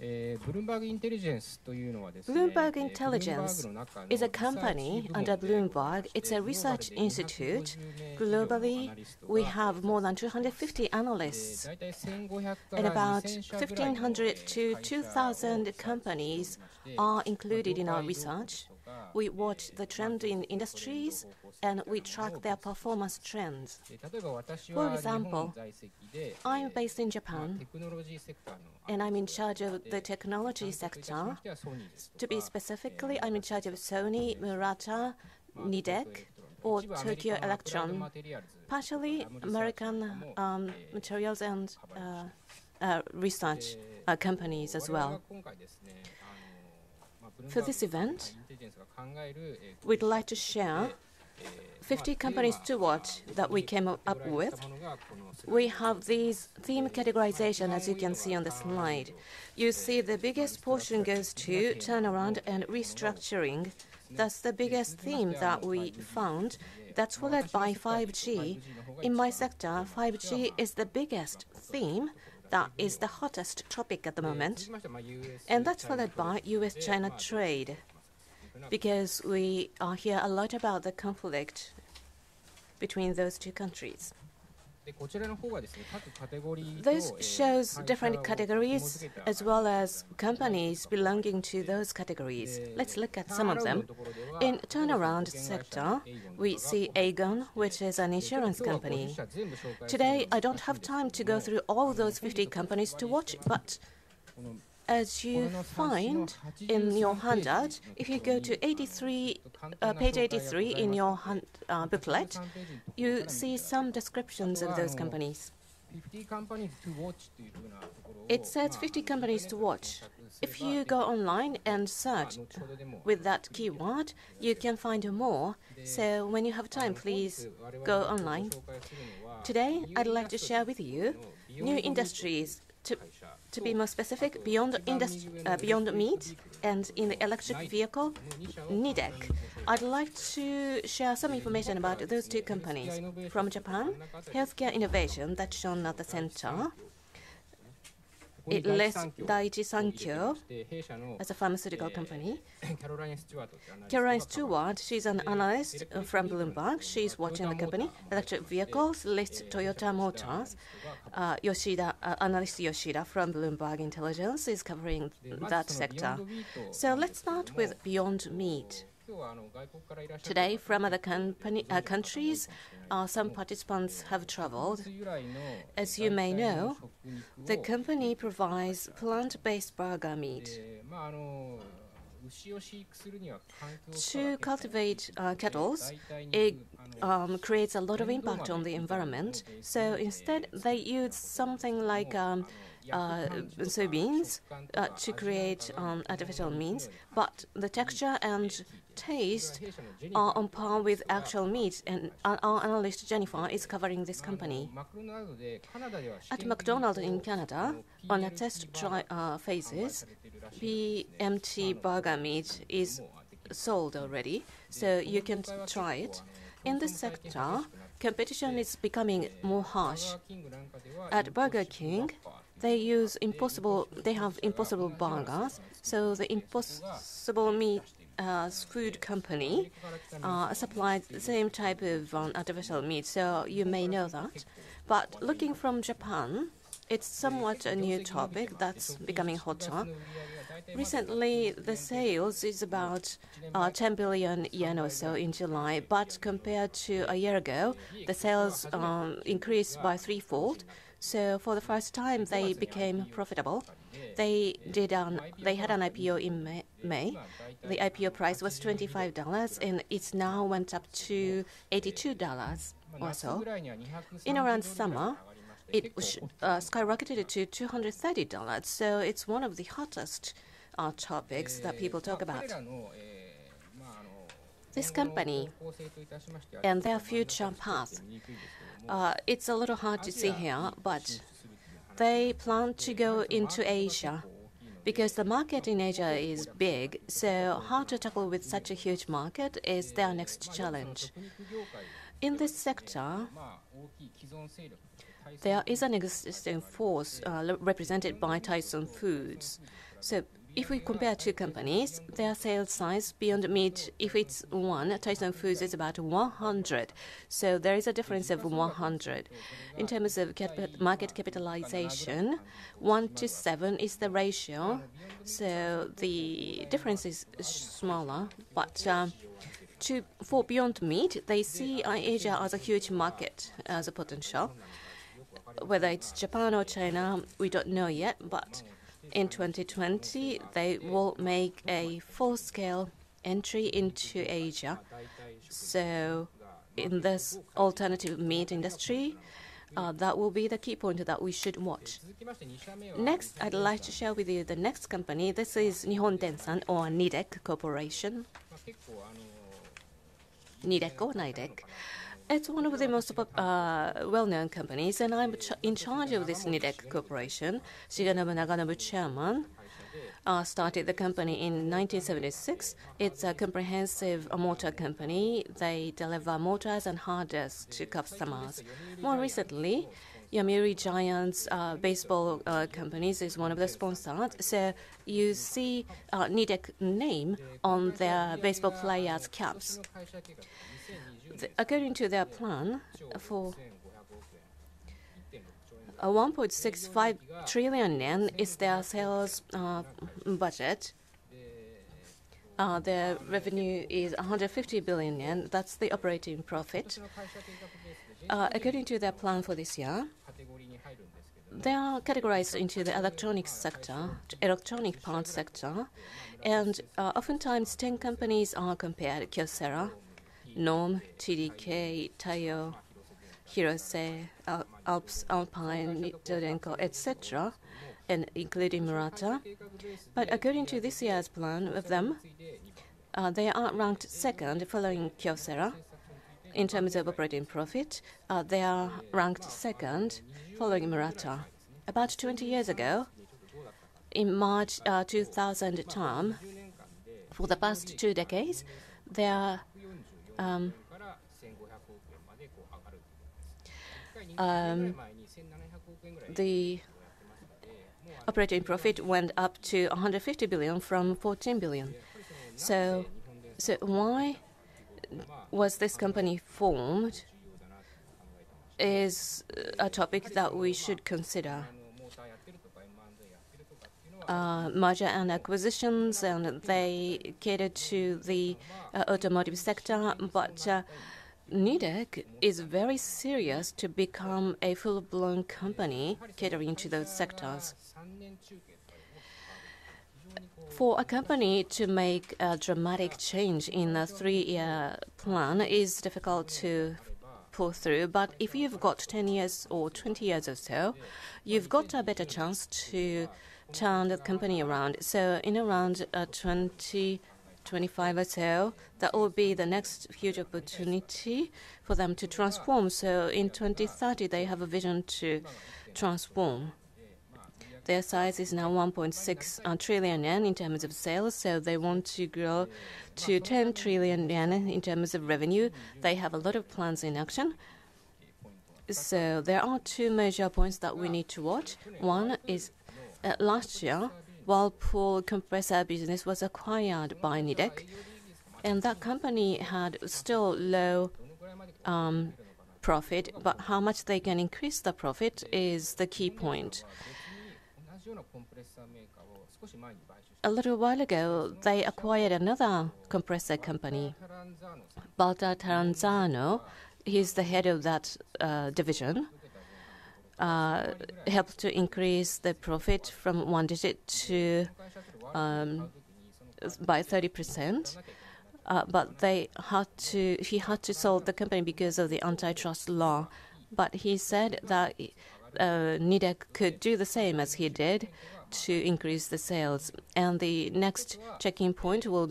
Bloomberg Intelligence is a company under Bloomberg. It's a research institute. Globally, we have more than 250 analysts, and about 1,500 to 2,000 companies are included in our research. We watch the trend in industries, and we track their performance trends. For example, I'm based in Japan, and I'm in charge of the technology sector. To be specifically, I'm in charge of Sony, Murata, Nidec, or Tokyo Electron, partially American materials and research companies as well. For this event, we'd like to share 50 companies to watch that we came up with. We have these theme categorization, as you can see on the slide. You see the biggest portion goes to turnaround and restructuring. That's the biggest theme that we found. That's followed by 5G. In my sector, 5G is the biggest theme. That is the hottest topic at the moment. And that's followed by US-China trade, because we hear a lot about the conflict between those two countries. This shows different categories as well as companies belonging to those categories. Let's look at some of them. In turnaround sector, we see Aegon, which is an insurance company. Today, I don't have time to go through all those 50 companies to watch, but as you find in your handout, if you go to page 83 in your booklet, you see some descriptions of those companies. It says 50 companies to watch. If you go online and search with that keyword, you can find more. So when you have time, please go online. Today, I'd like to share with you new industries. To be more specific, beyond meat and in the electric vehicle, Nidec. I'd like to share some information about those two companies. From Japan, Healthcare Innovation, that's shown at the center. It lists Daiichi Sankyo as a pharmaceutical company. Caroline Stewart, she's an analyst from Bloomberg. She's watching the company. Electric vehicles lists Toyota Motors. Analyst Yoshida from Bloomberg Intelligence is covering that sector. So let's start with Beyond Meat. Today, from other countries, some participants have traveled. As you may know, the company provides plant-based burger meat. To cultivate cattle, it creates a lot of impact on the environment. So instead, they use something like soybeans to create artificial meats, but the texture and taste are on par with actual meat, and our analyst Jennifer is covering this company. At McDonald's in Canada, on a test phases, BMT burger meat is sold already, so you can try it. In this sector, competition is becoming more harsh. At Burger King, they have Impossible burgers, so the Impossible meat food company supplies the same type of artificial meat, so you may know that. But looking from Japan, it's somewhat a new topic that's becoming hotter. Recently, the sales is about 10 billion yen or so in July, but compared to a year ago, the sales increased by threefold. So for the first time, they became profitable. They had an IPO in May. The IPO price was $25, and it's now went up to $82 or so. In around summer, it skyrocketed to $230. So it's one of the hottest topics that people talk about. This company and their future path, it's a little hard to see here, but they plan to go into Asia because the market in Asia is big, so how to tackle with such a huge market is their next challenge. In this sector, there is an existing force represented by Tyson Foods. So if we compare two companies, their sales size beyond meat, if it's 1, Tyson Foods is about 100. So there is a difference of 100. In terms of market capitalization, 1 to 7 is the ratio. So the difference is smaller. But for beyond meat, they see Asia as a huge market, as a potential. Whether it's Japan or China, we don't know yet, but in 2020, they will make a full-scale entry into Asia. So in this alternative meat industry, that will be the key point that we should watch. Next, I'd like to share with you the next company. This is Nihon Densan, or NIDEC Corporation. NIDEC or NIDEC. It's one of the most well-known companies, and I'm in charge of this NIDEC Corporation. Shigenobu Naganobu chairman started the company in 1976. It's a comprehensive motor company. They deliver motors and hardware to customers. More recently, Yomiuri Giants baseball companies is one of the sponsors. So you see NIDEC name on their baseball players' caps. According to their plan, for 1.65 trillion yen is their sales budget. Their revenue is 150 billion yen. That's the operating profit. According to their plan for this year, they are categorized into the electronic sector, electronic parts sector, and oftentimes 10 companies are compared: Kyocera, NOM, TDK, Taiyo, Hirose, Alps, Alpine, Nitodenko, etc., and including Murata. But according to this year's plan of them, they are ranked second following Kyocera. In terms of operating profit, they are ranked second following Murata. About 20 years ago, in March 2000 term, for the past 2 decades, their the operating profit went up to 150 billion from 14 billion. So why was this company formed is a topic that we should consider. Merger and acquisitions, and they cater to the automotive sector, but NIDEC is very serious to become a full-blown company catering to those sectors. For a company to make a dramatic change in a 3-year plan is difficult to pull through, but if you've got 10 years or 20 years or so, you've got a better chance to turn the company around. So in around 2025 or so, that will be the next huge opportunity for them to transform. So in 2030, they have a vision to transform. Their size is now 1.6 trillion yen in terms of sales, so they want to grow to 10 trillion yen in terms of revenue. They have a lot of plans in action. So there are 2 major points that we need to watch. One is last year, Whirlpool compressor business was acquired by NIDEC, and that company had still low profit, but how much they can increase the profit is the key point. A little while ago, they acquired another compressor company, Balta Taranzano. He's the head of that division. Helped to increase the profit from 1 digit to by 30%. But he had to sell the company because of the antitrust law. But he said that NIDEC could do the same as he did to increase the sales. And the next checking point will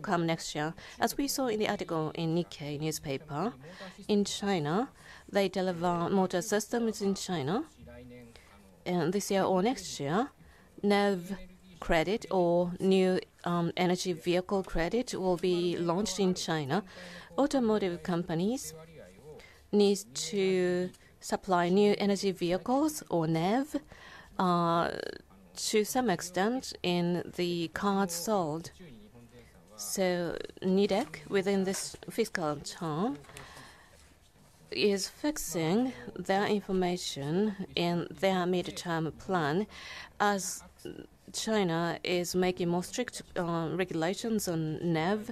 come next year. As we saw in the article in Nikkei newspaper, in China, they deliver motor systems in China. And this year or next year, NEV credit or new energy vehicle credit will be launched in China. Automotive companies need to supply new energy vehicles or NEV to some extent in the cards sold. So NIDEC within this fiscal term is fixing their information in their midterm plan as China is making more strict regulations on NEV.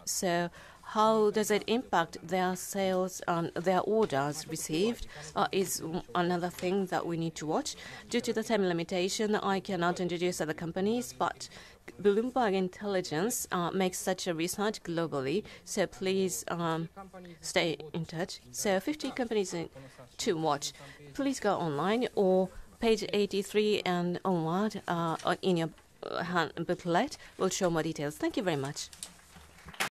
So how does it impact their sales and their orders received is another thing that we need to watch. Due to the time limitation, I cannot introduce other companies, but Bloomberg Intelligence makes such a research globally, so please stay in touch. So 50 companies to watch. Please go online or page 83 and onward in your booklet will show more details. Thank you very much.